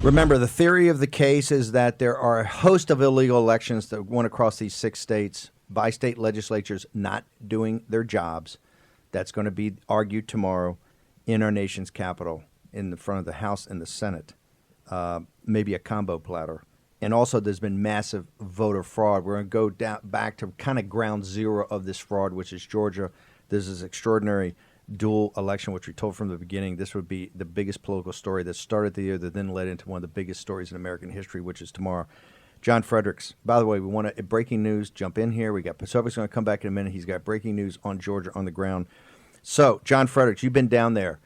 Remember, the theory of the case is that there are a host of illegal elections that went across these 6 states by state legislatures not doing their jobs. That's going to be argued tomorrow in our nation's capital in the front of the House and the Senate, maybe a combo platter. And also there's been massive voter fraud. We're going to go back to kind of ground zero of this fraud, which is Georgia. There's this extraordinary dual election, which we told from the beginning. This would be the biggest political story that started the year that then led into one of the biggest stories in American history, which is tomorrow. John Fredericks. By the way, we want to breaking news. Jump in here. We got Posobiec's going to come back in a minute. He's got breaking news on Georgia on the ground. So, John Fredericks, you've been down there.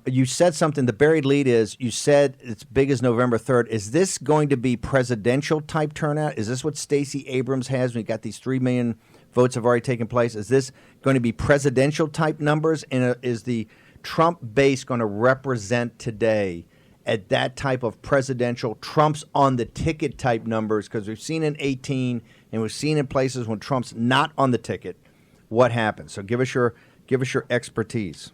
You said something. The buried lead is you said it's big as November 3rd. Is this going to be presidential type turnout? Is this what Stacey Abrams has when you got these 3 million votes have already taken place? Is this going to be presidential type numbers? And is the Trump base going to represent today at that type of presidential Trump's on the ticket type numbers? Because we've seen in 18 and we've seen in places when Trump's not on the ticket, what happens? So give us your expertise.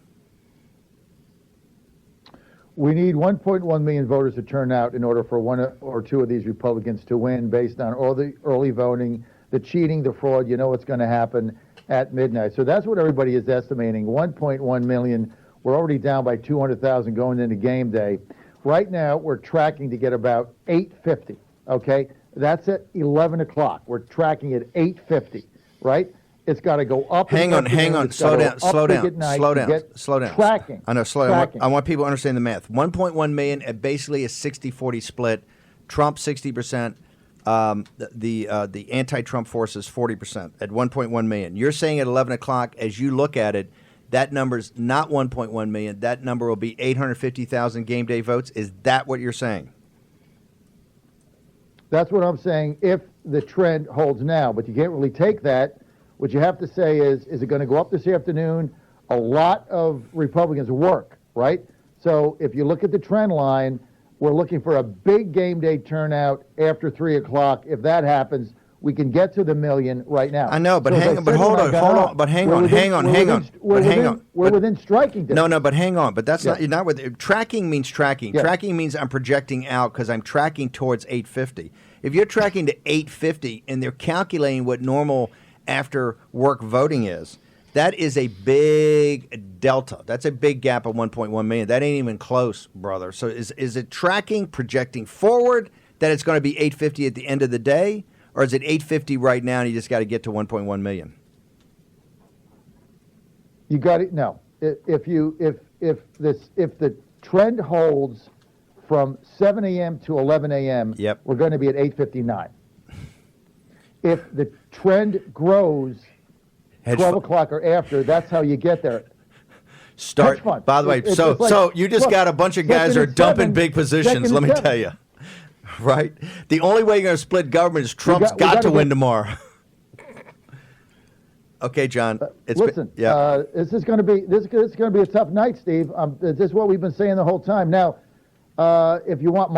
We need 1.1 million voters to turn out in order for one or two of these Republicans to win based on all the early voting, the cheating, the fraud. You know what's going to happen at midnight. So that's what everybody is estimating, 1.1 million. We're already down by 200,000 going into game day. Right now, we're tracking to get about 850, okay? That's at 11 o'clock. We're tracking at 850, right? It's got to go up. Hang on. Slow down. Tracking. I know, slow down. I want people to understand the math. 1.1 million at basically a 60-40 split. Trump 60%. The anti-Trump forces 40% at 1.1 million. You're saying at 11 o'clock, as you look at it, that number's not 1.1 million. That number will be 850,000 game day votes. Is that what you're saying? That's what I'm saying if the trend holds now. But you can't really take that. What you have to say is it going to go up this afternoon? A lot of Republicans work, right? So if you look at the trend line, we're looking for a big game day turnout after 3 o'clock. If that happens, we can get to the million right now. I know, but so hang on, but hold on, hang on. We're within striking distance. No, but hang on. But that's not, you're not with, tracking means tracking. Yeah. Tracking means I'm projecting out because I'm tracking towards 850. If you're tracking to 850 and they're calculating what normal after work voting is, that is a big delta. That's a big gap of 1.1 million. That ain't even close, brother. So is it tracking, projecting forward that it's going to be 850 at the end of the day, or is it 850 right now and you just got to get to 1.1 million? You got it. No, if the trend holds from 7 a.m. to 11 a.m., yep, we're going to be at 859. If the trend grows 12 o'clock or after, that's how you get there. By the way, so you just got a bunch of guys who are dumping big positions, let me tell you. Right? The only way you're going to split government is Trump's got to win tomorrow. Okay, John. This is going to be a tough night, Steve. This is what we've been saying the whole time. Now, if you want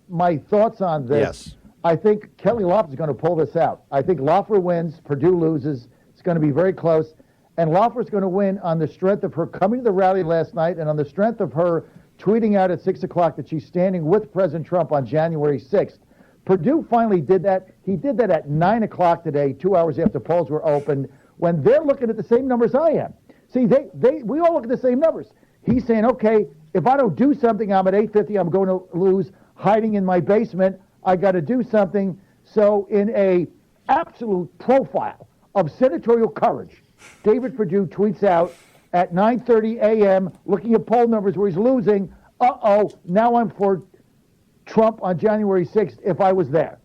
my thoughts on this, yes. I think Kelly Loeffler is going to pull this out. I think Loeffler wins, Purdue loses. It's going to be very close. And Loeffler's going to win on the strength of her coming to the rally last night and on the strength of her tweeting out at 6 o'clock that she's standing with President Trump on January 6th. Purdue finally did that. He did that at 9 o'clock today, 2 hours after polls were opened, when they're looking at the same numbers I am. See, we all look at the same numbers. He's saying, okay, if I don't do something, I'm at 850, I'm going to lose, hiding in my basement. I got to do something. So in a absolute profile of senatorial courage, David Perdue tweets out at 9:30 a.m., looking at poll numbers where he's losing, now I'm for Trump on January 6th if I was there.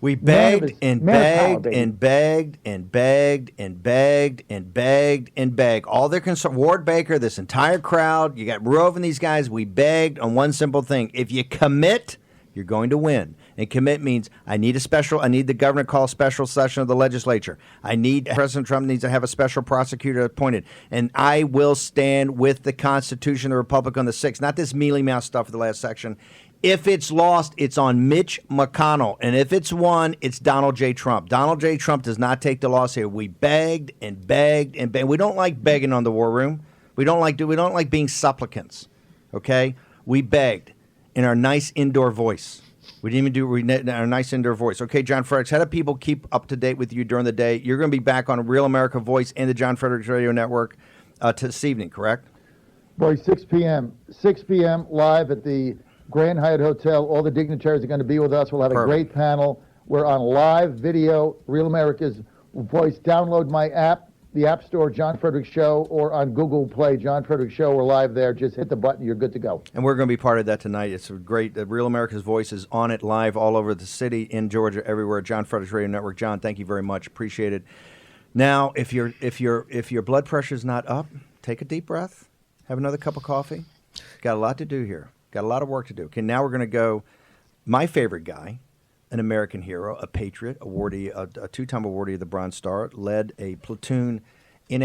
We begged and begged and begged and begged and begged and begged and begged. All their concern, Ward Baker, this entire crowd, you got Rove and these guys, we begged on one simple thing. If you commit, you're going to win. And commit means I need the governor to call a special session of the legislature. President Trump needs to have a special prosecutor appointed. And I will stand with the Constitution, the Republic on the 6th. Not this mealy-mouse stuff of the last section. If it's lost, it's on Mitch McConnell. And if it's won, it's Donald J. Trump. Donald J. Trump does not take the loss here. We begged and begged and begged. We don't like begging on the War Room. We don't like being supplicants. Okay? We begged. in our nice indoor voice. We didn't even do our nice indoor voice. Okay, John Fredericks, how do people keep up to date with you during the day? You're going to be back on Real America Voice and the John Fredericks Radio Network this evening, correct? Boy, 6 p.m. 6 p.m. live at the Grand Hyatt Hotel. All the dignitaries are going to be with us. We'll have a great panel. We're on live video, Real America's Voice. Download my app, the App Store, John Fredericks Show, or on Google Play, John Fredericks Show. We're live there. Just hit the button. You're good to go. And we're going to be part of that tonight. It's great. Real America's Voice is on it live all over the city, in Georgia, everywhere. John Fredericks Radio Network. John, thank you very much. Appreciate it. Now, if your blood pressure is not up, take a deep breath. Have another cup of coffee. Got a lot to do here. Got a lot of work to do. Okay, now we're going to go. My favorite guy, an American hero, a patriot, awardee, a two-time awardee of the Bronze Star, led a platoon in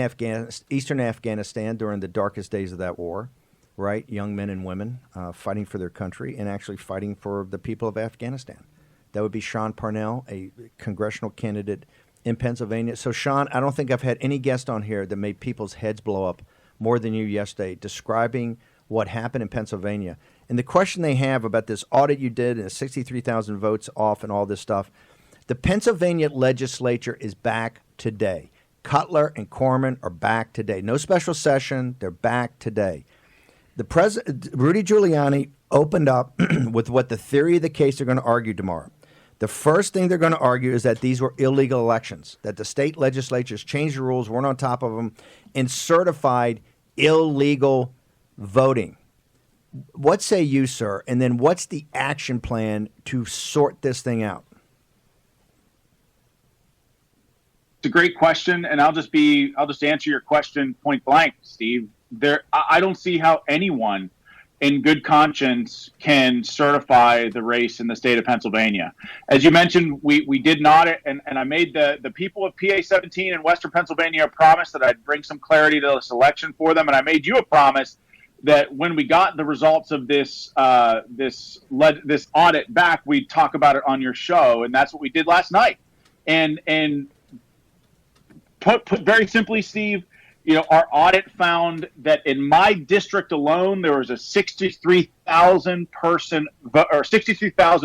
eastern Afghanistan during the darkest days of that war, right? Young men and women fighting for their country and actually fighting for the people of Afghanistan. That would be Sean Parnell, a congressional candidate in Pennsylvania. So, Sean, I don't think I've had any guest on here that made people's heads blow up more than you yesterday, describing what happened in Pennsylvania. And the question they have about this audit you did and 63,000 votes off and all this stuff, the Pennsylvania legislature is back today. Cutler and Corman are back today. No special session. They're back today. The president, Rudy Giuliani, opened up with what the theory of the case they're going to argue tomorrow. The first thing they're going to argue is that these were illegal elections, that the state legislatures changed the rules, weren't on top of them, and certified illegal voting. What say you, sir? And then what's the action plan to sort this thing out? It's a great question, and I'll just answer your question point blank, Steve. I don't see how anyone in good conscience can certify the race in the state of Pennsylvania. As you mentioned, we did not, and I made the people of PA 17 in Western Pennsylvania a promise that I'd bring some clarity to this election for them, and I made you a promise that when we got the results of this audit back, we'd talk about it on your show, and that's what we did last night. And put very simply, Steve, our audit found that in my district alone, there was a 63,000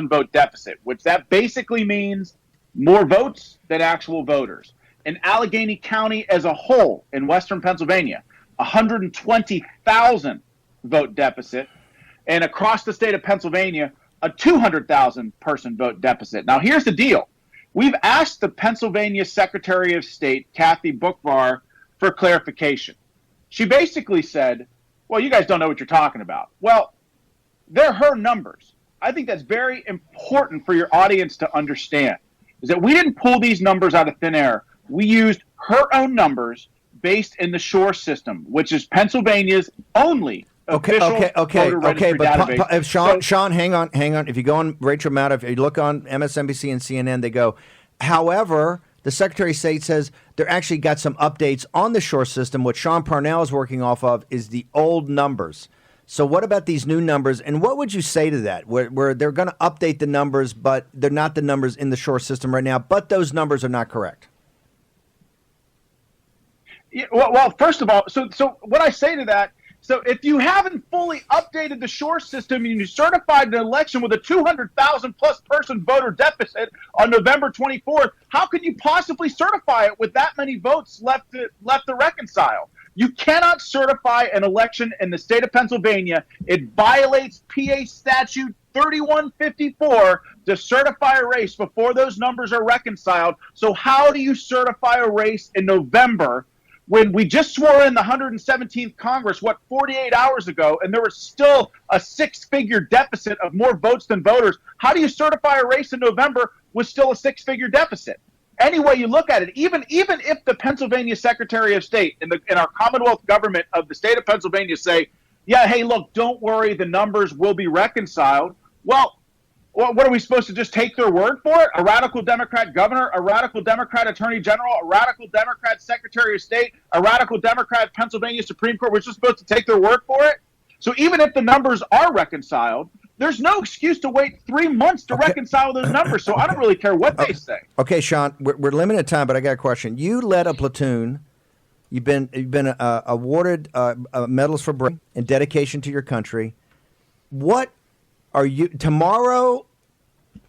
vote deficit, which that basically means more votes than actual voters. In Allegheny County as a whole in Western Pennsylvania, 120,000 vote deficit, and across the state of Pennsylvania, a 200,000 person vote deficit. Now, here's the deal. We've asked the Pennsylvania Secretary of State, Kathy Boockvar, for clarification. She basically said, well, you guys don't know what you're talking about. Well, they're her numbers. I think that's very important for your audience to understand, is that we didn't pull these numbers out of thin air. We used her own numbers based in the SHORE system, which is Pennsylvania's only official voter registry database. Sean, hang on. If you go on Rachel Maddow, if you look on MSNBC and CNN, they go, however, the Secretary of State says they're actually got some updates on the SHORE system. What Sean Parnell is working off of is the old numbers. So what about these new numbers? And what would you say to that, where they're going to update the numbers, but they're not the numbers in the SHORE system right now, but those numbers are not correct? Yeah, well, first of all, so what I say to that, so if you haven't fully updated the SHORE system and you certified an election with a 200,000 plus person voter deficit on November 24th, how can you possibly certify it with that many votes left to reconcile? You cannot certify an election in the state of Pennsylvania. It violates PA statute 3154 to certify a race before those numbers are reconciled. So how do you certify a race in November when we just swore in the 117th Congress, 48 hours ago, and there was still a six-figure deficit of more votes than voters? How do you certify a race in November with still a six-figure deficit? Any way you look at it, even if the Pennsylvania Secretary of State in our Commonwealth government of the state of Pennsylvania say, yeah, hey, look, don't worry, the numbers will be reconciled. Well, what are we supposed to just take their word for it? A radical Democrat governor, a radical Democrat attorney general, a radical Democrat Secretary of State, a radical Democrat Pennsylvania Supreme Court, we're just supposed to take their word for it? So even if the numbers are reconciled, there's no excuse to wait 3 months to reconcile those numbers. So I don't really care what they say. Okay, Sean, we're limited time, but I got a question. You led a platoon. You've been awarded medals for bravery and dedication to your country. What Are you tomorrow?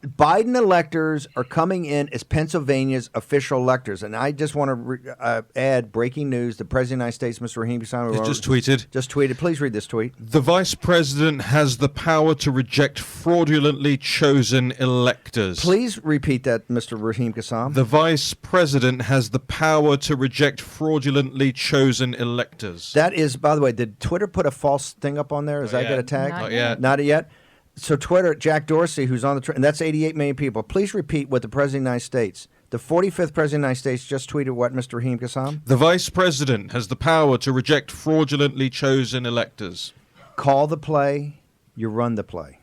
Biden electors are coming in as Pennsylvania's official electors, and I just want to add breaking news: the President of the United States, Mr. Raheem Kassam, just tweeted. Just tweeted. Please read this tweet. The Vice President has the power to reject fraudulently chosen electors. Please repeat that, Mr. Raheem Kassam. The Vice President has the power to reject fraudulently chosen electors. That is, by the way, did Twitter put a false thing up on there? Is that get a tag? Not yet. Not yet. So Twitter, Jack Dorsey, who's on the and that's 88 million people. Please repeat what the President of the United States, the 45th President of the United States, just tweeted. What, Mr. Raheem Kassam? The Vice President has the power to reject fraudulently chosen electors. Call the play, you run the play.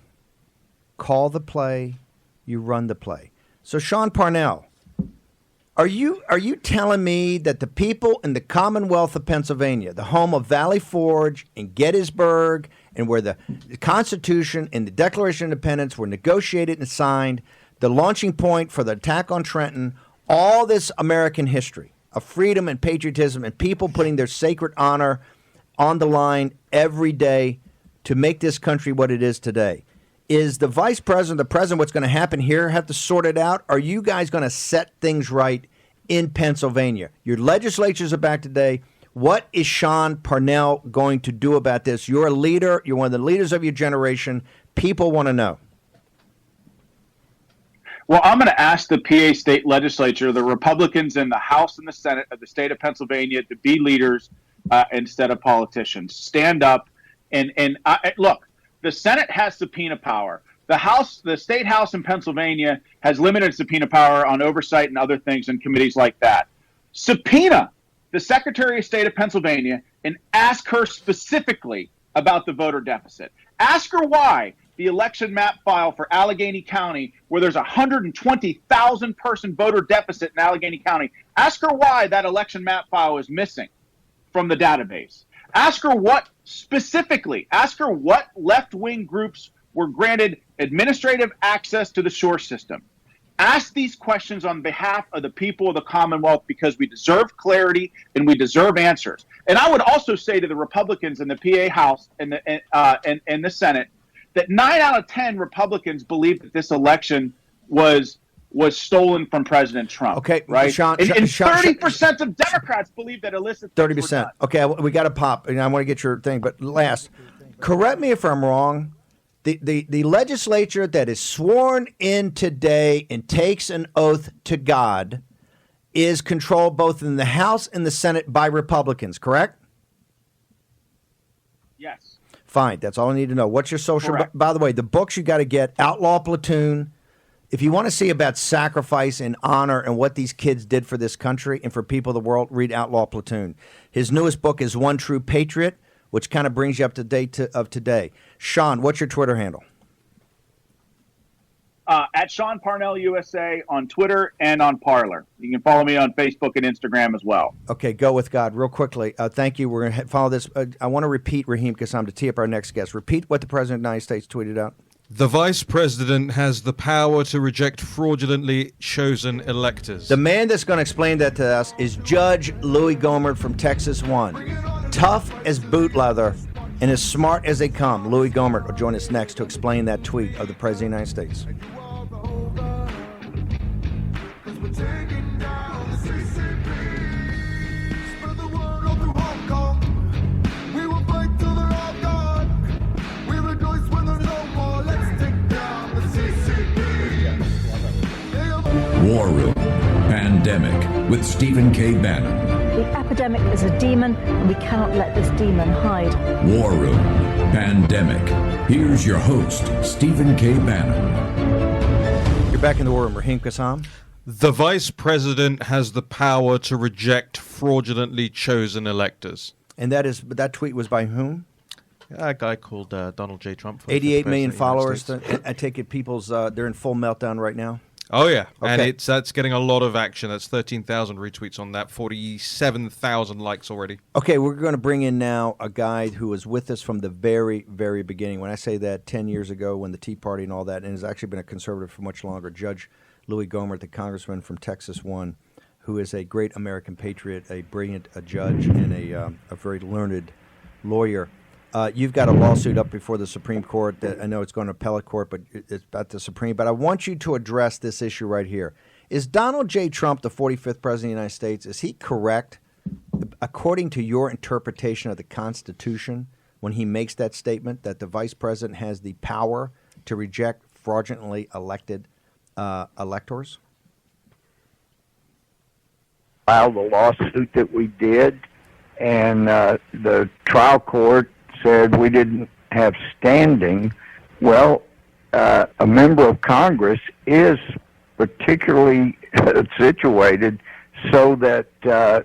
Call the play, you run the play. So Sean Parnell, are you telling me that the people in the Commonwealth of Pennsylvania, the home of Valley Forge and Gettysburg, and where the Constitution and the Declaration of Independence were negotiated and signed, the launching point for the attack on Trenton, all this American history of freedom and patriotism and people putting their sacred honor on the line every day to make this country what it is today. Is the vice president, the president, what's going to happen here, have to sort it out? Are you guys going to set things right in Pennsylvania? Your legislatures are back today. What is Sean Parnell going to do about this? You're a leader. You're one of the leaders of your generation. People want to know. Well, I'm going to ask the PA state legislature, the Republicans in the House and the Senate of the state of Pennsylvania, to be leaders instead of politicians. Stand up and look. The Senate has subpoena power. The state House in Pennsylvania has limited subpoena power on oversight and other things in committees like that. Subpoena the Secretary of State of Pennsylvania and ask her specifically about the voter deficit. Ask her why the election map file for Allegheny County, where there's a 120,000 person voter deficit in Allegheny County, ask her why that election map file is missing from the database. Ask her what left-wing groups were granted administrative access to the SOURCE system. Ask these questions on behalf of the people of the Commonwealth, because we deserve clarity and we deserve answers. And I would also say to the Republicans in the PA House and the Senate that 9 out of 10 Republicans believe that this election was stolen from President Trump. Okay, right? Sean, and 30% of Democrats believe that illicit 30%. Okay, we got to pop, and I want to get your thing. But last, correct me if I'm wrong. The legislature that is sworn in today and takes an oath to God is controlled both in the House and the Senate by Republicans, correct? Yes. Fine. That's all I need to know. What's your social? By the way, the books you got to get: Outlaw Platoon. If you want to see about sacrifice and honor and what these kids did for this country and for people of the world, read Outlaw Platoon. His newest book is One True Patriot, which kind of brings you up to date of today. Sean, what's your Twitter handle? At Sean Parnell USA on Twitter and on Parler. You can follow me on Facebook and Instagram as well. Okay, go with God. Real quickly, thank you. We're going to follow this. I want to repeat, Raheem Kassam, to tee up our next guest. Repeat what the President of the United States tweeted out. The Vice President has the power to reject fraudulently chosen electors. The man that's going to explain that to us is Judge Louis Gohmert from Texas 1. Tough as boot leather and as smart as they come, Louis Gohmert will join us next to explain that tweet of the President of the United States. War Room Pandemic with Stephen K. Bannon. The epidemic is a demon, and we cannot let this demon hide. War Room Pandemic. Here's your host, Stephen K. Bannon. You're back in the War Room, Raheem Kassam. The Vice President has the power to reject fraudulently chosen electors. And that tweet was by whom? A guy called Donald J. Trump. 88 million followers. I take it people's they're in full meltdown right now. Oh, yeah. Okay. And that's getting a lot of action. That's 13,000 retweets on that, 47,000 likes already. Okay, we're going to bring in now a guy who was with us from the very, very beginning. When I say that, 10 years ago when the Tea Party and all that, and has actually been a conservative for much longer, Judge Louis Gohmert, the congressman from Texas 1, who is a great American patriot, a brilliant judge, and a very learned lawyer. You've got a lawsuit up before the Supreme Court. That I know it's going to appellate court, but it's about the Supreme. But I want you to address this issue right here. Is Donald J. Trump, the 45th President of the United States, is he correct, according to your interpretation of the Constitution, when he makes that statement that the Vice President has the power to reject fraudulently elected electors? Filed the lawsuit that we did, and the trial court said we didn't have standing. Well, a member of Congress is particularly situated so that the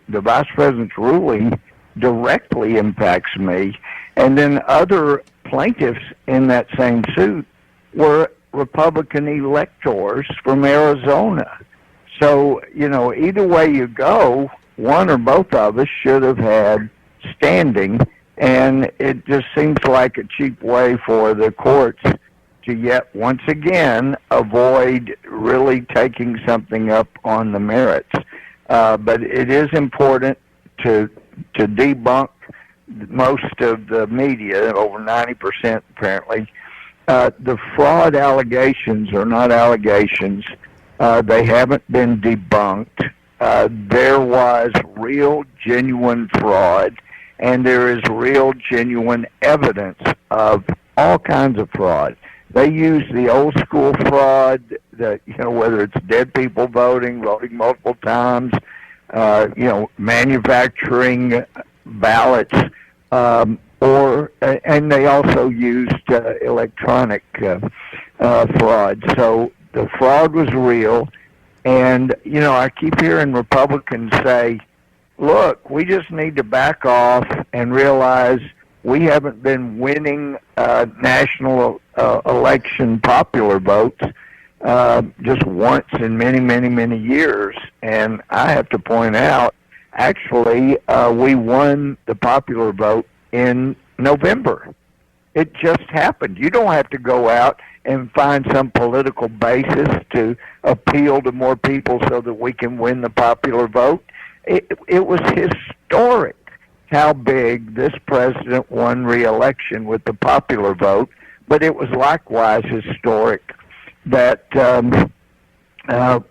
Vice President's ruling directly impacts me. And then other plaintiffs in that same suit were Republican electors from Arizona. So, either way you go, one or both of us should have had standing, and it just seems like a cheap way for the courts to yet once again avoid really taking something up on the merits. But it is important to debunk most of the media, over 90% apparently. The fraud allegations are not allegations. They haven't been debunked. There was real, genuine fraud, and there is real, genuine evidence of all kinds of fraud. They use the old school fraud, that whether it's dead people voting multiple times, manufacturing ballots, and they also used electronic fraud. So the fraud was real. And, I keep hearing Republicans say, look, we just need to back off and realize we haven't been winning national election popular votes just once in many, many, many years. And I have to point out, actually, we won the popular vote in November. It just happened. You don't have to go out and find some political basis to appeal to more people so that we can win the popular vote. It was historic how big this president won re-election with the popular vote, but it was likewise historic that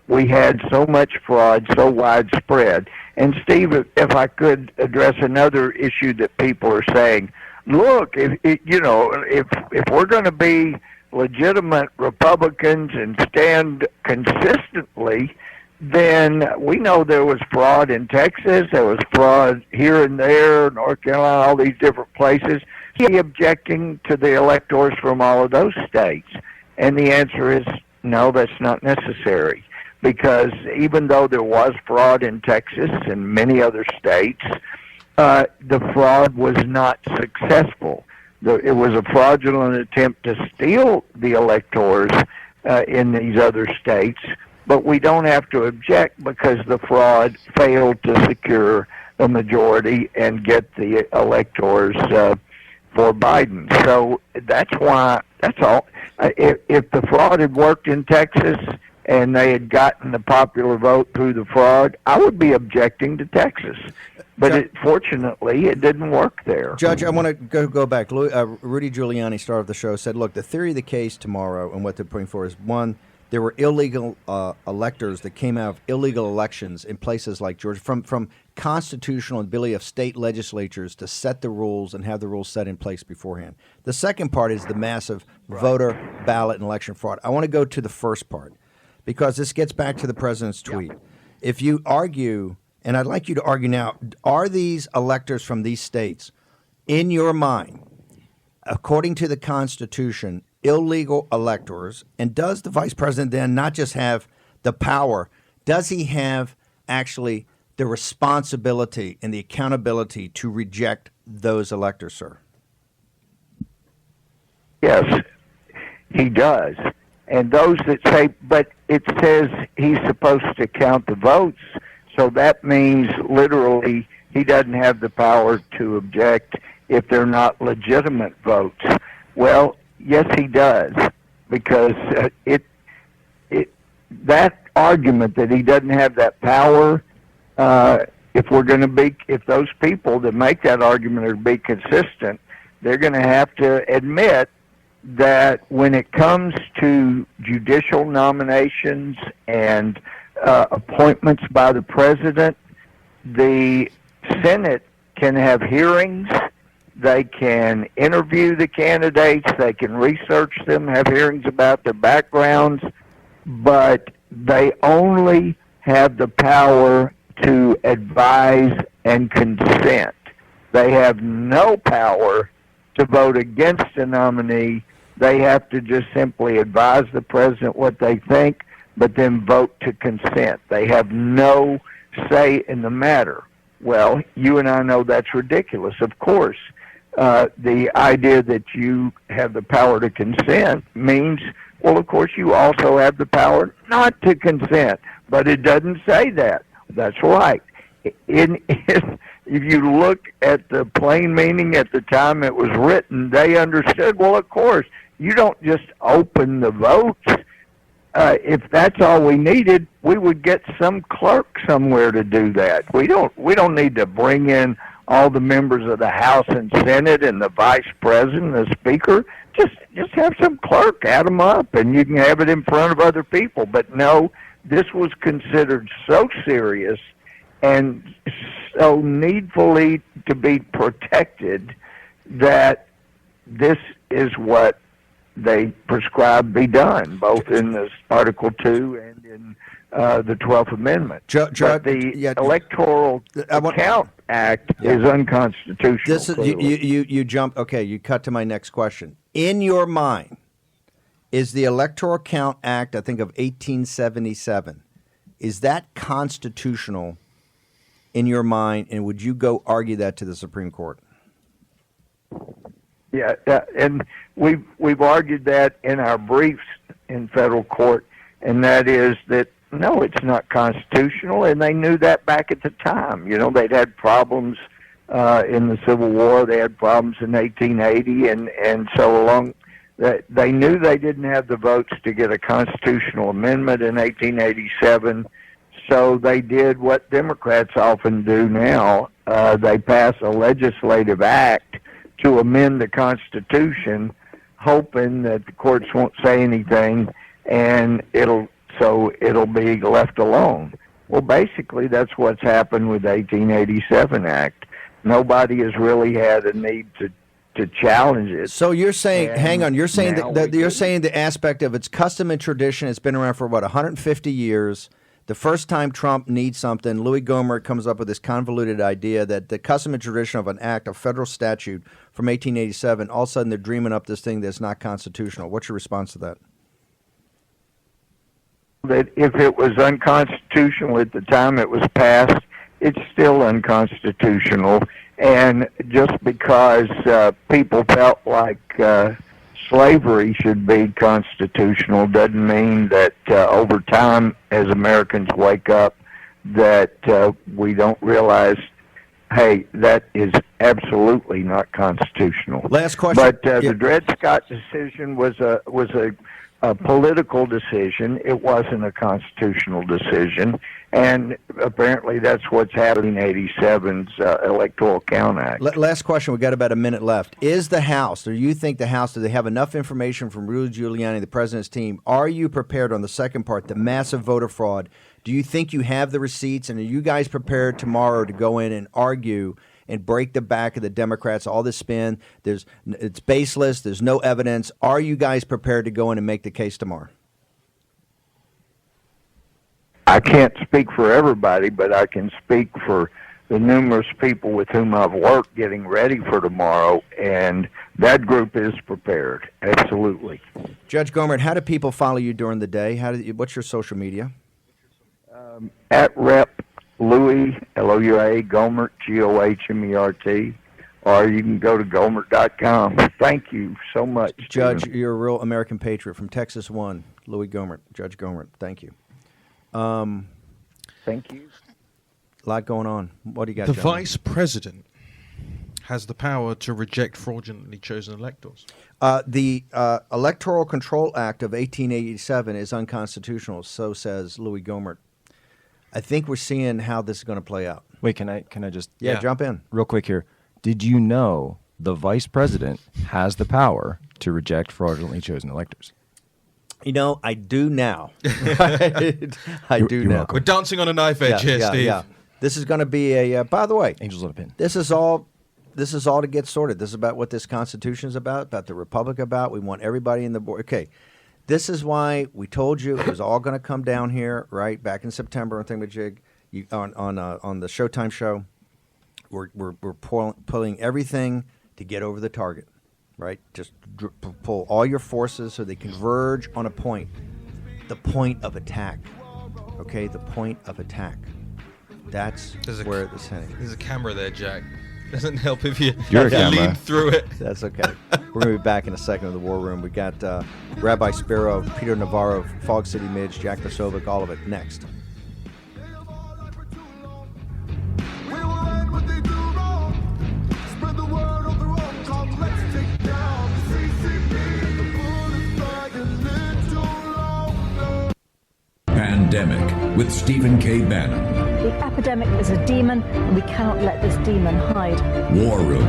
we had so much fraud, so widespread. And Steve, if I could address another issue that people are saying, look, if we're going to be legitimate Republicans and stand consistently, then we know there was fraud in Texas, there was fraud here and there, North Carolina, all these different places. Is he objecting to the electors from all of those states? And the answer is no, that's not necessary. Because even though there was fraud in Texas and many other states, the fraud was not successful. It was a fraudulent attempt to steal the electors in these other states, but we don't have to object because the fraud failed to secure a majority and get the electors for Biden. So that's why, that's all. If the fraud had worked in Texas and they had gotten the popular vote through the fraud, I would be objecting to Texas. But fortunately, it didn't work there. Judge, I want to go back. Rudy Giuliani, star of the show, said, look, the theory of the case tomorrow and what they're putting forward is, one, there were illegal electors that came out of illegal elections in places like Georgia from constitutional ability of state legislatures to set the rules and have the rules set in place beforehand. The second part is the massive voter ballot and election fraud. I want to go to the first part because this gets back to the president's tweet. Yeah. If you argue, and I'd like you to argue now, are these electors from these states, in your mind, according to the Constitution, illegal electors? And does the vice president then not just have the power, does he have actually the responsibility and the accountability to reject those electors, sir? Yes, he does. And those that say, but it says he's supposed to count the votes, so that means literally he doesn't have the power to object if they're not legitimate votes. Well, yes, he does, because that argument that he doesn't have that power if those people that make that argument are to be consistent, they're going to have to admit that when it comes to judicial nominations and appointments by the president, the Senate can have hearings, they can interview the candidates, they can research them, have hearings about their backgrounds, but they only have the power to advise and consent. They have no power to vote against a nominee. They have to just simply advise the president what they think, but then vote to consent. They have no say in the matter. Well, you and I know that's ridiculous. Of course, the idea that you have the power to consent means, well, of course, you also have the power not to consent, but it doesn't say that. That's right. If you look at the plain meaning at the time it was written, they understood, well, of course, you don't just open the votes. If that's all we needed, we would get some clerk somewhere to do that. We don't need to bring in all the members of the House and Senate and the Vice President, the Speaker. Just have some clerk add them up, and you can have it in front of other people. But no, this was considered so serious and so needfully to be protected that this is what they prescribed be done, both in this Article 2 and in the 12th Amendment. But the Electoral Count Act is unconstitutional. This is, you jump. Okay, you cut to my next question. In your mind, is the Electoral Count Act, I think of 1877, is that constitutional in your mind, and would you go argue that to the Supreme Court? Yeah, and we've argued that in our briefs in federal court, and that is that no, it's not constitutional, and they knew that back at the time. You know, they'd had problems in the Civil War, they had problems in 1880, and so along. They knew they didn't have the votes to get a constitutional amendment in 1887, so they did what Democrats often do now. They pass a legislative act to amend the Constitution, hoping that the courts won't say anything, and it'll be left alone. Well, basically, that's what's happened with the 1887 Act. Nobody has really had a need to challenge it. So you're saying, hang on, you're saying you're saying the aspect of its custom and tradition. It's been around for what, 150 years. The first time Trump needs something, Louis Gohmert comes up with this convoluted idea that the custom and tradition of an act, a federal statute from 1887, all of a sudden they're dreaming up this thing that's not constitutional. What's your response to that? That if it was unconstitutional at the time it was passed, it's still unconstitutional. And just because people felt like slavery should be constitutional doesn't mean that over time, as Americans wake up, that we don't realize, hey, that is absolutely not constitutional. Last question. But the Dred Scott decision was a political decision. It wasn't a constitutional decision. And apparently that's what's happening in 87's Electoral Count Act. Last question. We've got about a minute left. Is the House, or you think the House, do they have enough information from Rudy Giuliani, the president's team? Are you prepared on the second part, the massive voter fraud? Do you think you have the receipts, and are you guys prepared tomorrow to go in and argue and break the back of the Democrats, all this spin? It's baseless. There's no evidence. Are you guys prepared to go in and make the case tomorrow? I can't speak for everybody, but I can speak for the numerous people with whom I've worked getting ready for tomorrow, and that group is prepared. Absolutely. Judge Gohmert, how do people follow you during the day? What's your social media? At Rep. Louis, L-O-U-A, Gohmert, G-O-H-M-E-R-T, or you can go to Gohmert.com. Thank you so much, Judge, Stephen. you're a real American patriot from Texas 1, Louis Gohmert, Judge Gohmert. Thank you. Thank you. A lot going on. What do you got, The gentlemen? vice president has the power to reject fraudulently chosen electors. The Electoral Control Act of 1887 is unconstitutional, so says Louis Gohmert. I think we're seeing how this is going to play out. Wait, can I just jump in real quick here? Did you know the vice president has the power to reject fraudulently chosen electors? You know, I do now. I do now. We're dancing on a knife edge here, Steve. Yeah. This is going to be a. By the way, angels on a pin. This is all to get sorted. This is about what this Constitution is about the Republic about. We want everybody in the board. Okay, this is why we told you it was all going to come down here, right? Back in September on Thingamajig, on the Showtime show. We're pulling everything to get over the target, right? Just pull all your forces so they converge on a point, the point of attack. Okay, the point of attack. That's where this is heading. There's a camera there, Jack. Doesn't help if you camera. lean through it. That's okay. We're going to be back in a second in the War Room. We got Rabbi Spero, Peter Navarro, Fog City Midge, Jack Posobiec, all of it next. Pandemic with Stephen K. Bannon. The epidemic is a demon, and we cannot let this demon hide. War Room.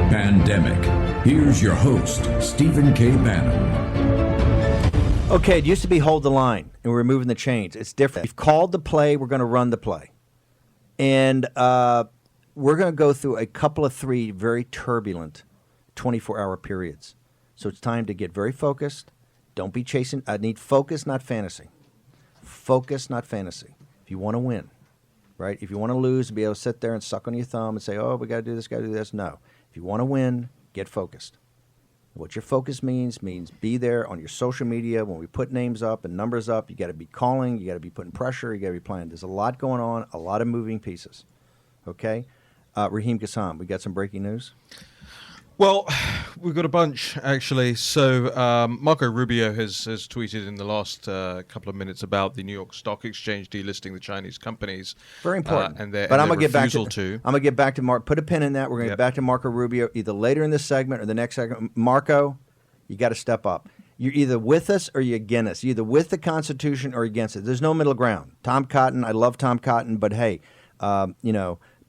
Pandemic. Here's your host, Stephen K. Bannon. Okay, it used to be hold the line, and we're moving the chains. It's different. We've called the play. We're going to run the play. And we're going to go through a couple of 3 very turbulent 24-hour periods. So it's time to get very focused. Don't be chasing. I need focus, not fantasy. Focus, not fantasy. If you want to win, right? If you want to lose and be able to sit there and suck on your thumb and say, oh, we got to do this, got to do this. No. If you want to win, get focused. What your focus means be there on your social media. When we put names up and numbers up, you got to be calling, you got to be putting pressure, you got to be planning. There's a lot going on, a lot of moving pieces. Okay? Raheem Kassam, we got some breaking news? Well, we've got a bunch, actually. So Marco Rubio has tweeted in the last couple of minutes about the New York Stock Exchange delisting the Chinese companies. Very important. And their, but I'm going to to. I'm going to get back to Mark. Put a pin in that. We're going to get back to Marco Rubio either later in this segment or the next segment. Marco, you got to step up. You're either with us or you're against us. You're either with the Constitution or against it. There's no middle ground. Tom Cotton, I love Tom Cotton, but hey,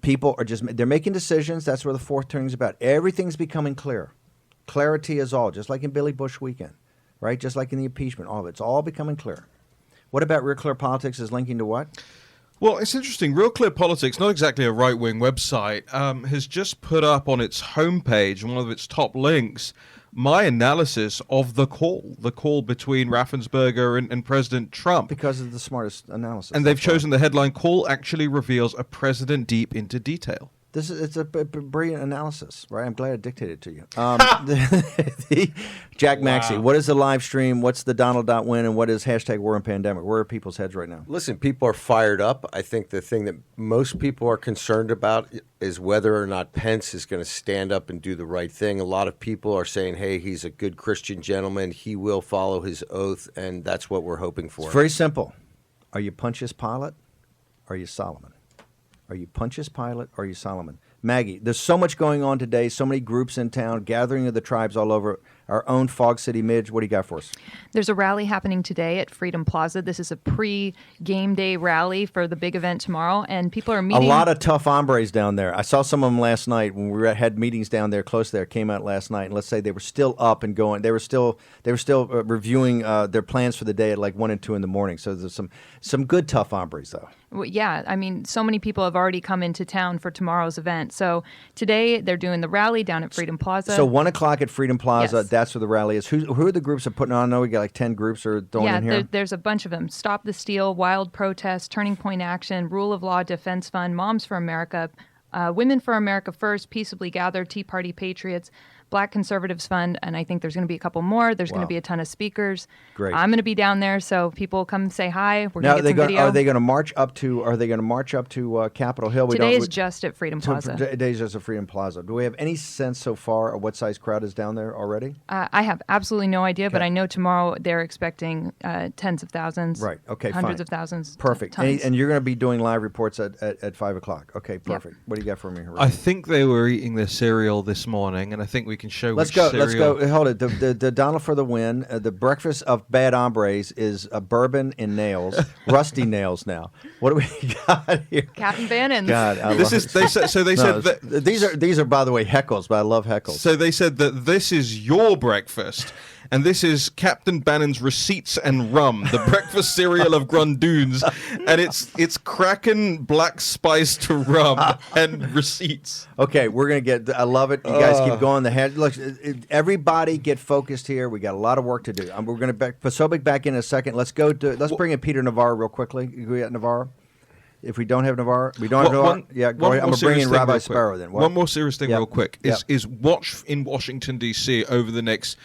people are they're making decisions. That's where the fourth turning is about. Everything's becoming clear. Clarity is all, just like in Billy Bush weekend, right? Just like in the impeachment, all of it's all becoming clear. What about Real Clear Politics is linking to what? Well, it's interesting. Real Clear Politics, not exactly a right-wing website, has just put up on its homepage, one of its top links, my analysis of the call between Raffensperger and President Trump. Because of the smartest analysis. And they've chosen the headline, "Call actually reveals a president deep into detail." It's a brilliant analysis, right? I'm glad I dictated to you. Jack Maxey, what is the live stream? What's the Donald.win? And what is hashtag War and Pandemic? Where are people's heads right now? Listen, people are fired up. I think the thing that most people are concerned about is whether or not Pence is going to stand up and do the right thing. A lot of people are saying, hey, he's a good Christian gentleman. He will follow his oath, and that's what we're hoping for. It's very simple. Are you Pontius Pilate? Or are you Solomon? Are you Pontius Pilate or are you Solomon? Maggie, there's so much going on today, so many groups in town, gathering of the tribes all over. Our own Fog City Midge, what do you got for us? There's a rally happening today at Freedom Plaza. This is a pre-game day rally for the big event tomorrow, and people are meeting. A lot of tough hombres down there. I saw some of them last night when we had meetings down there, close there, came out last night, and let's say they were still up and going. They were still reviewing their plans for the day at like 1 and 2 in the morning. So there's some good tough hombres, though. Well, yeah, I mean, so many people have already come into town for tomorrow's event. So today they're doing the rally down at Freedom Plaza. So 1 o'clock at Freedom Plaza, Yes. That's where the rally is. Who are the groups that are putting on? I know we got like 10 groups are throwing in here. Yeah, there's a bunch of them. Stop the Steal, Wild Protest, Turning Point Action, Rule of Law Defense Fund, Moms for America, Women for America First, Peaceably Gathered, Tea Party Patriots, Black Conservatives Fund, and I think there's going to be a couple more. There's going to be a ton of speakers. Great. I'm going to be down there, so people come say hi. We're Now, going to get some video. are they going to march up to Capitol Hill? Today is just at Freedom Plaza. Today is just at Freedom Plaza. Do we have any sense so far of what size crowd is down there already? I have absolutely no idea, but I know tomorrow they're expecting tens of thousands. Right. Okay. Hundreds fine. of thousands. Perfect. Tons. And you're going to be doing live reports at 5 o'clock. Okay. Perfect. Yep. What do you got for me here? I think they were eating their cereal this morning, and I think we can show. Let's which go. cereal. Let's go. Hold it. The Donald for the win. The breakfast of bad hombres is bourbon and nails, rusty nails. Now, what do we got here? Captain Bannon. God, I This love is it. they said. So they No, said that these are by the way heckles, but I love heckles. So they said that this is your breakfast, and this is Captain Bannon's receipts and rum, the breakfast cereal of Grundoons, and it's Kraken black spiced rum and receipts. Okay, we're gonna get. I love it. You guys keep going. The head. Look, everybody get focused here. We got a lot of work to do. We're gonna back Posobiec back in a second. Let's go to. Let's bring in Peter Navarro real quickly. We got Navarro. If we don't have Navarro, we don't have Navarro. Yeah, go ahead. I'm gonna bring in Rabbi Spero then. One more serious thing, real quick, Yep. is watch in Washington D.C. over the next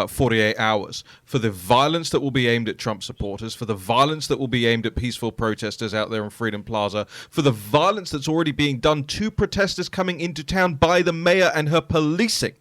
48 hours for the violence that will be aimed at Trump supporters, for the violence that will be aimed at peaceful protesters out there in Freedom Plaza, for the violence that's already being done to protesters coming into town by the mayor and her policing.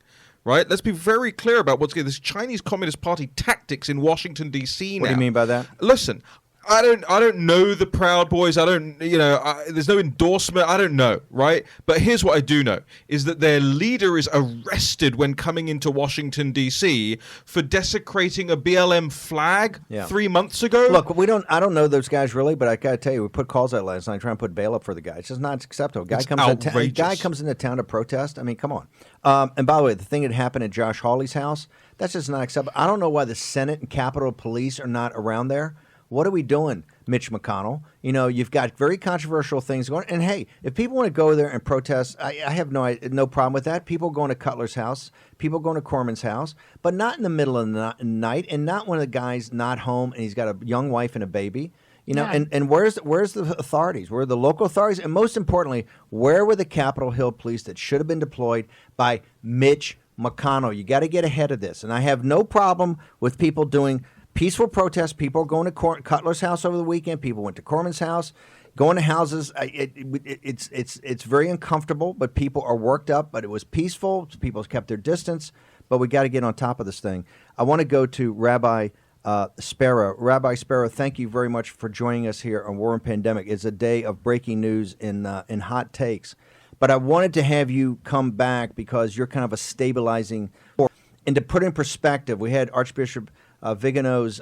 Right? Let's be very clear about what's going on. This Chinese Communist Party tactics in Washington D.C. now. What do you mean by that? Listen. I don't know the Proud Boys. There's no endorsement. I don't know, right? But here's what I do know, is that their leader is arrested when coming into Washington, D.C. for desecrating a BLM flag 3 months ago. Look, I don't know those guys really, but I got to tell you, we put calls out last night trying to put bail up for the guy. It's just not acceptable. Guy comes into town to protest. I mean, come on. And by the way, the thing that happened at Josh Hawley's house, that's just not acceptable. I don't know why the Senate and Capitol Police are not around there. What are we doing, Mitch McConnell? You know, you've got very controversial things going. And hey, if people want to go there and protest, I have no problem with that. People going to Cutler's house, people going to Corman's house, but not in the middle of the night, and not when the guy's not home and he's got a young wife and a baby. You know, and where's the authorities? Where are the local authorities? And most importantly, where were the Capitol Hill police that should have been deployed by Mitch McConnell? You got to get ahead of this. And I have no problem with people doing peaceful protests. People are going to Cutler's house over the weekend. People went to Corman's house, going to houses. It's very uncomfortable, but people are worked up. But it was peaceful. People kept their distance. But we got to get on top of this thing. I want to go to Rabbi Spero. Rabbi Spero, thank you very much for joining us here on War and Pandemic. It's a day of breaking news in hot takes. But I wanted to have you come back because you're kind of a stabilizing force. And to put in perspective, we had Archbishop Vigano's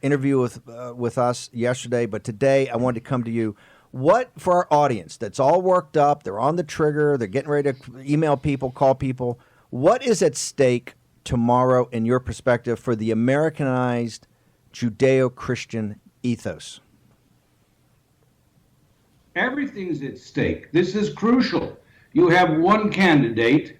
interview with us yesterday, but today I wanted to come to you. What, for our audience that's all worked up, they're on the trigger, they're getting ready to email people, call people, what is at stake tomorrow in your perspective for the Americanized Judeo-Christian ethos? Everything's at stake. This is crucial. You have one candidate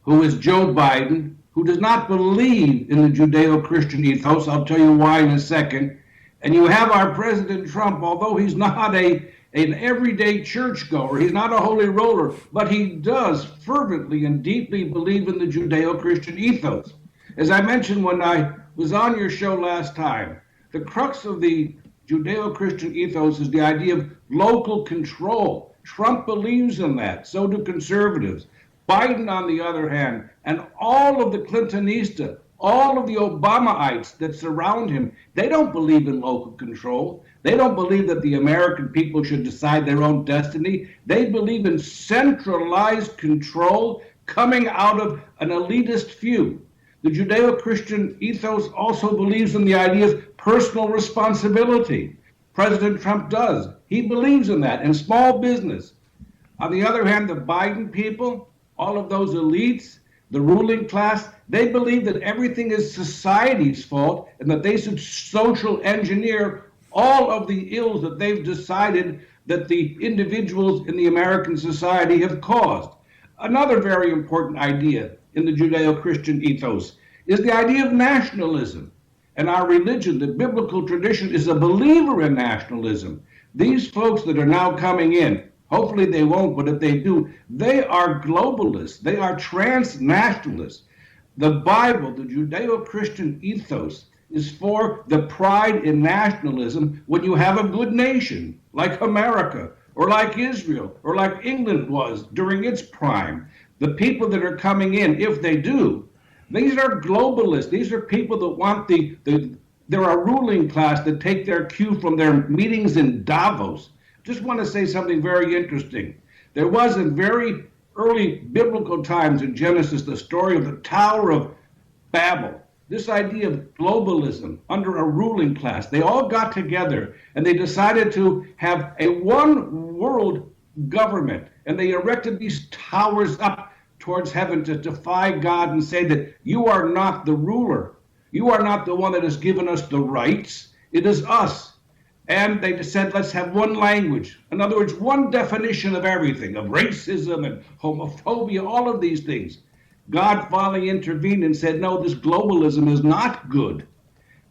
who is Joe Biden, who does not believe in the Judeo-Christian ethos. I'll tell you why in a second. And you have our President Trump, although he's not an everyday churchgoer, he's not a holy roller, but he does fervently and deeply believe in the Judeo-Christian ethos. As I mentioned when I was on your show last time, the crux of the Judeo-Christian ethos is the idea of local control. Trump believes in that. So do conservatives. Biden, on the other hand, and all of the Clintonista, all of the Obamaites that surround him, they don't believe in local control. They don't believe that the American people should decide their own destiny. They believe in centralized control coming out of an elitist few. The Judeo-Christian ethos also believes in the idea of personal responsibility. President Trump does. He believes in that, and small business. On the other hand, the Biden people, all of those elites, the ruling class, they believe that everything is society's fault and that they should social engineer all of the ills that they've decided that the individuals in the American society have caused. Another very important idea in the Judeo-Christian ethos is the idea of nationalism. And our religion, the biblical tradition, is a believer in nationalism. These folks that are now coming in, hopefully they won't, but if they do, they are globalists. They are transnationalists. The Bible, the Judeo-Christian ethos, is for the pride in nationalism when you have a good nation, like America, or like Israel, or like England was during its prime. The people that are coming in, if they do, these are globalists. These are people that want they're a ruling class that take their cue from their meetings in Davos. Just want to say something very interesting. There was a very early biblical times in Genesis, the story of the Tower of Babel, this idea of globalism under a ruling class, they all got together and they decided to have a one world government. And they erected these towers up towards heaven to defy God and say that you are not the ruler. You are not the one that has given us the rights. It is us. And they just said, let's have one language. In other words, one definition of everything, of racism and homophobia, all of these things. God finally intervened and said, no, this globalism is not good.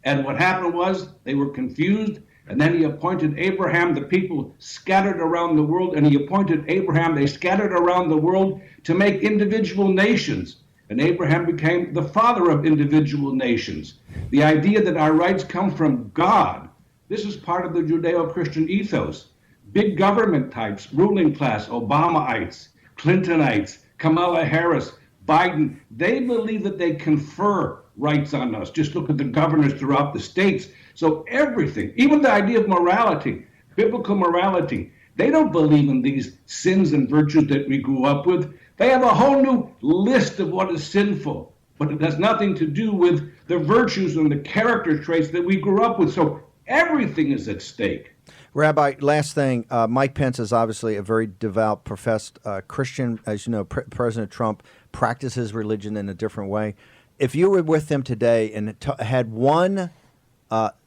And what happened was they were confused. And then he appointed Abraham, the people scattered around the world. And he appointed Abraham, they scattered around the world to make individual nations. And Abraham became the father of individual nations. The idea that our rights come from God, this is part of the Judeo-Christian ethos. Big government types, ruling class, Obamaites, Clintonites, Kamala Harris, Biden, they believe that they confer rights on us. Just look at the governors throughout the states. So everything, even the idea of morality, biblical morality, they don't believe in these sins and virtues that we grew up with. They have a whole new list of what is sinful, but it has nothing to do with the virtues and the character traits that we grew up with. So everything is at stake. Rabbi, last thing, Mike Pence is obviously a very devout, professed Christian. As you know, President Trump practices religion in a different way. If you were with them today and had one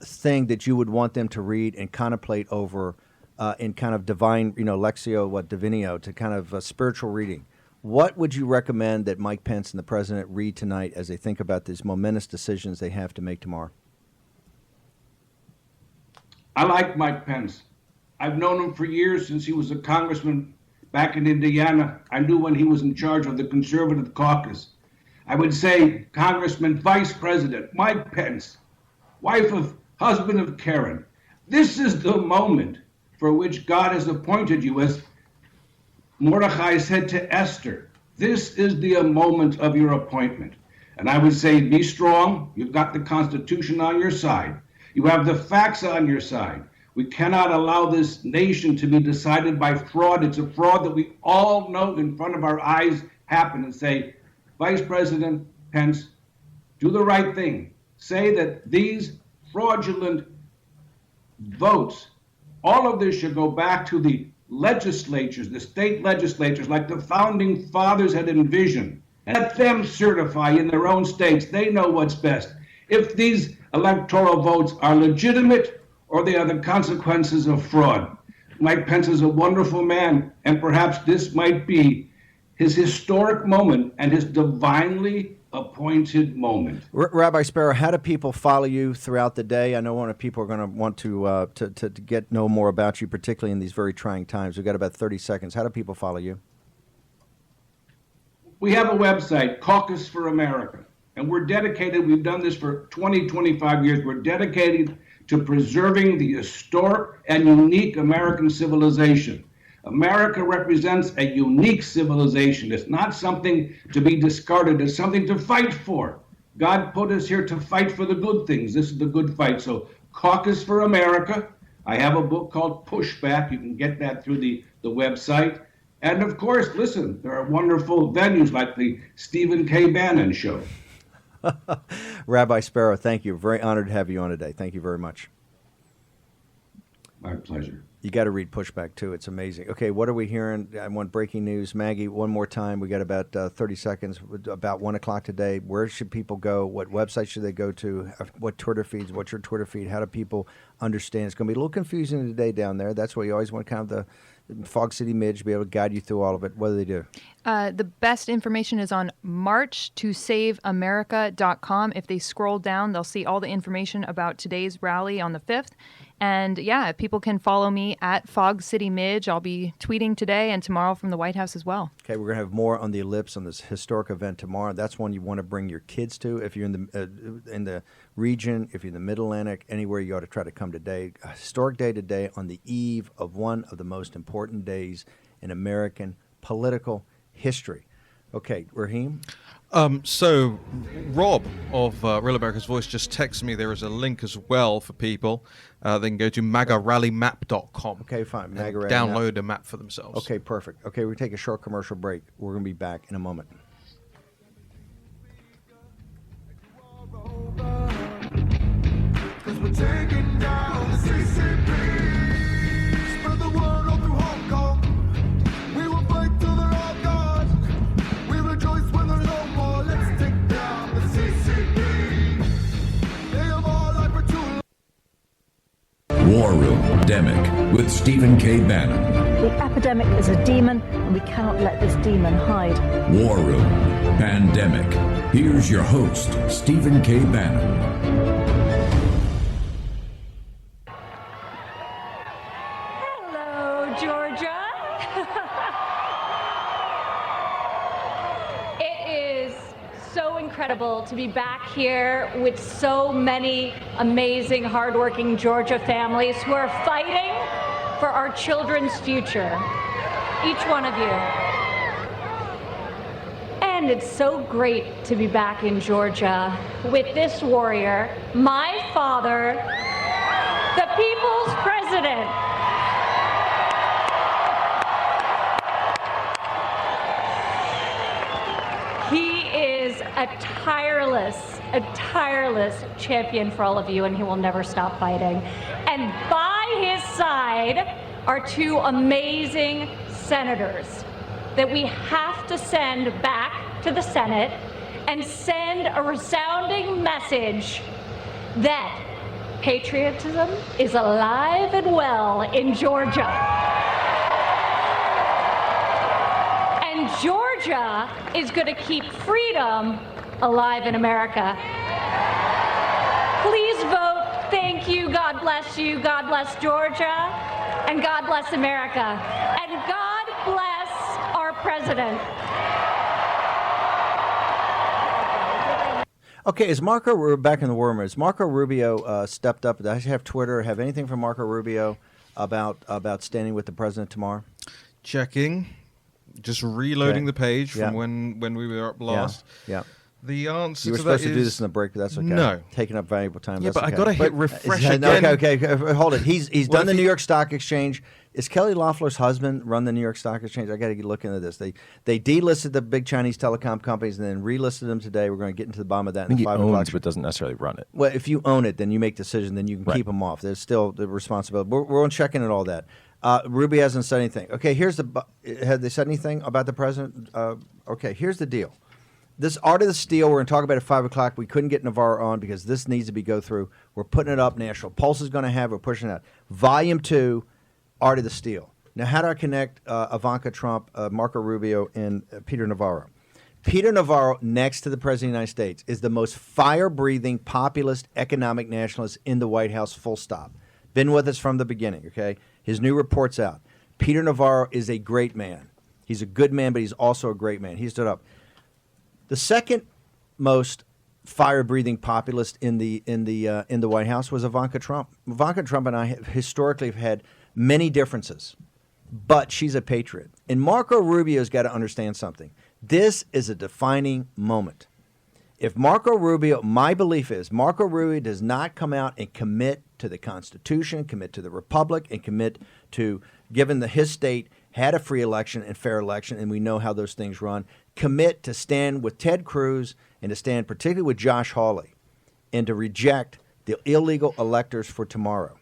thing that you would want them to read and contemplate over in kind of divine, Lectio Divinio, to kind of spiritual reading, what would you recommend that Mike Pence and the president read tonight as they think about these momentous decisions they have to make tomorrow? I like Mike Pence. I've known him for years, since he was a congressman back in Indiana. I knew when he was in charge of the conservative caucus. I would say Congressman Vice President Mike Pence, husband of Karen. This is the moment for which God has appointed you, as Mordecai said to Esther. This is the moment of your appointment. And I would say, be strong. You've got the Constitution on your side. You have the facts on your side. We cannot allow this nation to be decided by fraud. It's a fraud that we all know in front of our eyes happen, and say, Vice President Pence, do the right thing. Say that these fraudulent votes, all of this should go back to the legislatures, the state legislatures, like the founding fathers had envisioned. And let them certify in their own states. They know what's best. If these electoral votes are legitimate or they are the consequences of fraud. Mike Pence is a wonderful man, and perhaps this might be his historic moment and his divinely appointed moment. Rabbi Spero, how do people follow you throughout the day? I know one of people are going to want to know more about you, particularly in these very trying times. We've got about 30 seconds. How do people follow you? We have a website, Caucus for America, and we're dedicated. We've done this for 20, 25 years. We're dedicated to preserving the historic and unique American civilization. America represents a unique civilization. It's not something to be discarded. It's something to fight for. God put us here to fight for the good things. This is the good fight. So Caucus for America. I have a book called Pushback. You can get that through the website. And of course, listen, there are wonderful venues like the Stephen K. Bannon Show. Rabbi Spero, thank you. Very honored to have you on today. Thank you very much. My pleasure. You got to read Pushback, too. It's amazing. Okay, what are we hearing? I want breaking news. Maggie, one more time. We got about 30 seconds. About 1 o'clock today. Where should people go? What website should they go to? What Twitter feeds? What's your Twitter feed? How do people understand? It's going to be a little confusing today down there. That's why you always want kind of the Fog City Midge to be able to guide you through all of it. What do they do? The best information is on marchtosaveamerica.com. If they scroll down, they'll see all the information about today's rally on the 5th. And yeah, people can follow me at Fog City Midge. I'll be tweeting today and tomorrow from the White House as well. Okay, we're going to have more on the Ellipse on this historic event tomorrow. That's one you want to bring your kids to. If you're in the region, if you're in the Mid-Atlantic, anywhere, you ought to try to come today. A historic day today on the eve of one of the most important days in American political history. Okay, Raheem? So Rob of Real America's Voice just texted me there is a link as well for people. They can go to magarallymap.com. Okay, fine. Download a map for themselves. Okay, perfect. Okay, we take a short commercial break. We're going to be back in a moment. We're taking down the CCP. Spread the word all through Hong Kong. We will fight till they're all gone. We rejoice when they're no more. Let's take down the CCP. They have all life for too long. War Room Demic with Stephen K. Bannon. The epidemic is a demon, and we cannot let this demon hide. War Room Pandemic. Here's your host, Stephen K. Bannon. Hello, Georgia. It is so incredible to be back here with so many amazing, hardworking Georgia families who are fighting for our children's future. Each one of you. And it's so great to be back in Georgia with this warrior, my father, the people's president. He is a tireless champion for all of you, and he will never stop fighting. And by his side are two amazing senators that we have to send back to the Senate and send a resounding message that patriotism is alive and well in Georgia. And Georgia is going to keep freedom alive in America. Please vote. Thank you. God bless you. God bless Georgia. And God bless America. And God bless our president. Okay, we're back in the war room. Is Marco Rubio stepped up? Does I have Twitter? Have anything from Marco Rubio about standing with the president tomorrow? Checking. Just reloading the page from when we were up last. Yeah. The answer you were to supposed that to do this in the break, but that's okay. No. Taking up valuable time. Yeah, that's but okay. I got to hit refresh again. Okay, hold it. He's done the New York Stock Exchange. Is Kelly Loeffler's husband run the New York Stock Exchange? I got to look into this. They delisted the big Chinese telecom companies and then relisted them today. We're going to get into the bottom of that. I think he owns, but doesn't necessarily run it. Well, if you own it, then you make decisions. Then you can keep them off. There's still the responsibility. We're on checking and all that. Rubio hasn't said anything. Okay, have they said anything about the president? Okay, here's the deal. This Art of the Steal, we're going to talk about at 5 o'clock. We couldn't get Navarro on because this needs to be go through. We're putting it up. National Pulse is going to have. We're pushing it out. Volume 2, Art of the Steal. Now, how do I connect Ivanka Trump, Marco Rubio, and Peter Navarro? Peter Navarro, next to the President of the United States, is the most fire-breathing, populist, economic nationalist in the White House, full stop. Been with us from the beginning, okay? His new report's out. Peter Navarro is a great man. He's a good man, but he's also a great man. He stood up. The second most fire-breathing populist in the White House was Ivanka Trump. Ivanka Trump and I historically have had many differences, but she's a patriot. And Marco Rubio's got to understand something. This is a defining moment. If Marco Rubio, my belief is Marco Rubio does not come out and commit to the Constitution, commit to the Republic, and commit to, given his state had a free election and fair election, and we know how those things run, commit to stand with Ted Cruz and to stand particularly with Josh Hawley and to reject the illegal electors for tomorrow.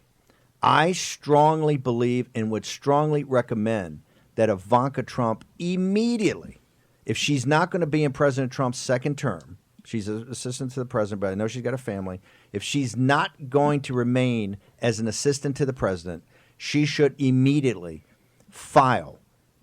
I strongly believe and would strongly recommend that Ivanka Trump immediately, if she's not going to be in President Trump's second term, she's an assistant to the president, but I know she's got a family. If she's not going to remain as an assistant to the president, she should immediately file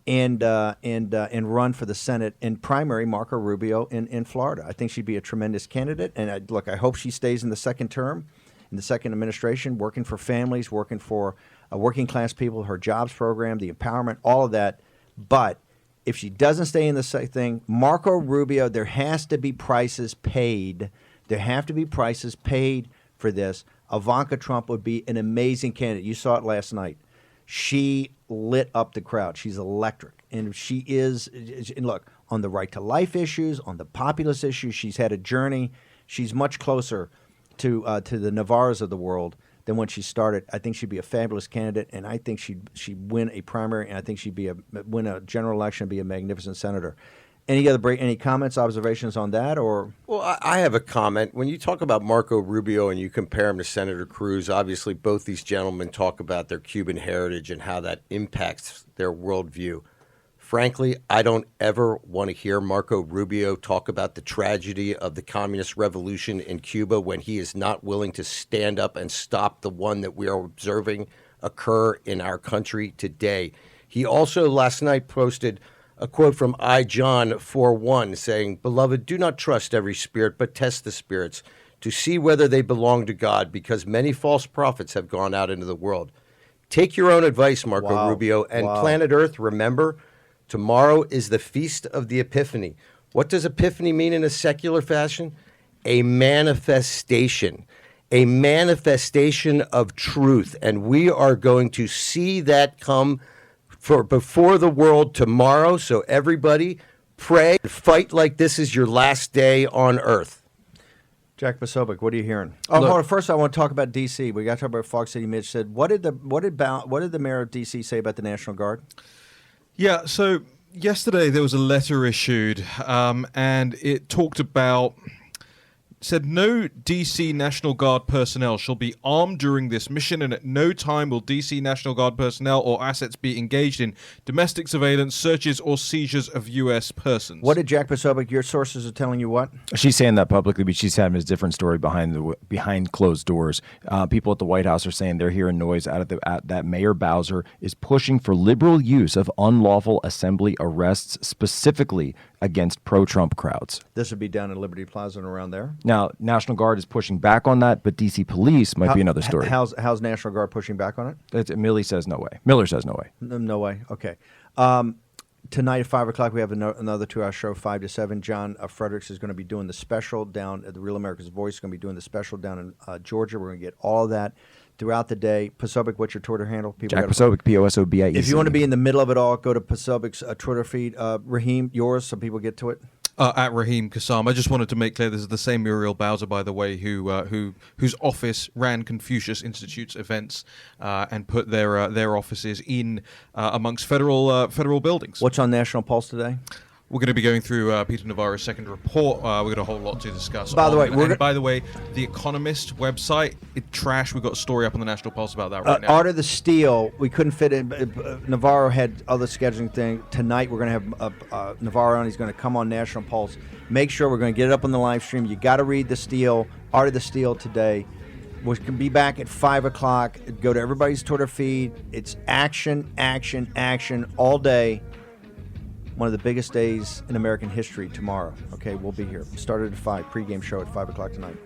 and run for the Senate in primary Marco Rubio in Florida. I think she'd be a tremendous candidate. And I hope she stays in the second term, in the second administration, working for families, working for working class people, her jobs program, the empowerment, all of that. But if she doesn't stay in the thing, Marco Rubio, there has to be prices paid. There have to be prices paid for this. Ivanka Trump would be an amazing candidate. You saw it last night. She lit up the crowd. She's electric. And she is, and look, on the right to life issues, on the populist issues. She's had a journey. She's much closer to the Navarros of the world than when she started. I think she'd be a fabulous candidate, and I think she'd win a primary, and I think she'd win a general election and be a magnificent senator. Any comments, observations on that, or? Well, I have a comment. When you talk about Marco Rubio and you compare him to Senator Cruz, obviously both these gentlemen talk about their Cuban heritage and how that impacts their worldview. Frankly, I don't ever want to hear Marco Rubio talk about the tragedy of the communist revolution in Cuba when he is not willing to stand up and stop the one that we are observing occur in our country today. He also last night posted a quote from John 4:1 saying, "Beloved, do not trust every spirit, but test the spirits to see whether they belong to God, because many false prophets have gone out into the world." Take your own advice, Marco Rubio, and Planet Earth, remember, tomorrow is the Feast of the Epiphany. What does Epiphany mean in a secular fashion? A manifestation of truth. And we are going to see that come before the world tomorrow. So everybody pray, fight like this is your last day on earth. Jack Posobiec, what are you hearing? Oh, hold on. First, I want to talk about D.C. We got to talk about Fog City. Mitch said, what did the mayor of D.C. say about the National Guard? Yeah, so yesterday there was a letter issued, and it talked about, said no DC National Guard personnel shall be armed during this mission, and at no time will DC National Guard personnel or assets be engaged in domestic surveillance, searches, or seizures of U.S. persons. What did Jack Posobiec, your sources are telling you what? She's saying that publicly, but she's having a different story behind closed doors. People at the White House are saying they're hearing noise that Mayor Bowser is pushing for liberal use of unlawful assembly arrests, specifically against pro-Trump crowds. This would be down in Liberty Plaza and around there? Now, National Guard is pushing back on that, but D.C. Police might be another story. How's National Guard pushing back on it? Miller says no way. Miller says no way. No way. Okay. Tonight at 5 o'clock, we have another 2-hour show, 5 to 7. John Fredericks is going to be doing the special down at the Real America's Voice. He's going to be doing the special down in Georgia. We're going to get all of that throughout the day. Posobiec, what's your Twitter handle? Jack Posobiec, Posobiec. If you want to be in the middle of it all, go to Posobiec's Twitter feed. Raheem, yours, so people get to it. At Raheem Kassam. I just wanted to make clear this is the same Muriel Bowser, by the way, whose office ran Confucius Institute's events and put their offices in amongst federal buildings. What's on National Pulse today? We're going to be going through Peter Navarro's second report. We've got a whole lot to discuss. By the way, The Economist website, it's trash. We've got a story up on the National Pulse about that right now. Art of the Steal, we couldn't fit in. Navarro had other scheduling thing. Tonight we're going to have Navarro on. He's going to come on National Pulse. Make sure we're going to get it up on the live stream. You got to read The Steal, Art of the Steal today. We can be back at 5 o'clock. Go to everybody's Twitter feed. It's action, action, action all day. One of the biggest days in American history tomorrow. Okay, we'll be here. Started at 5, pregame show at 5 o'clock tonight.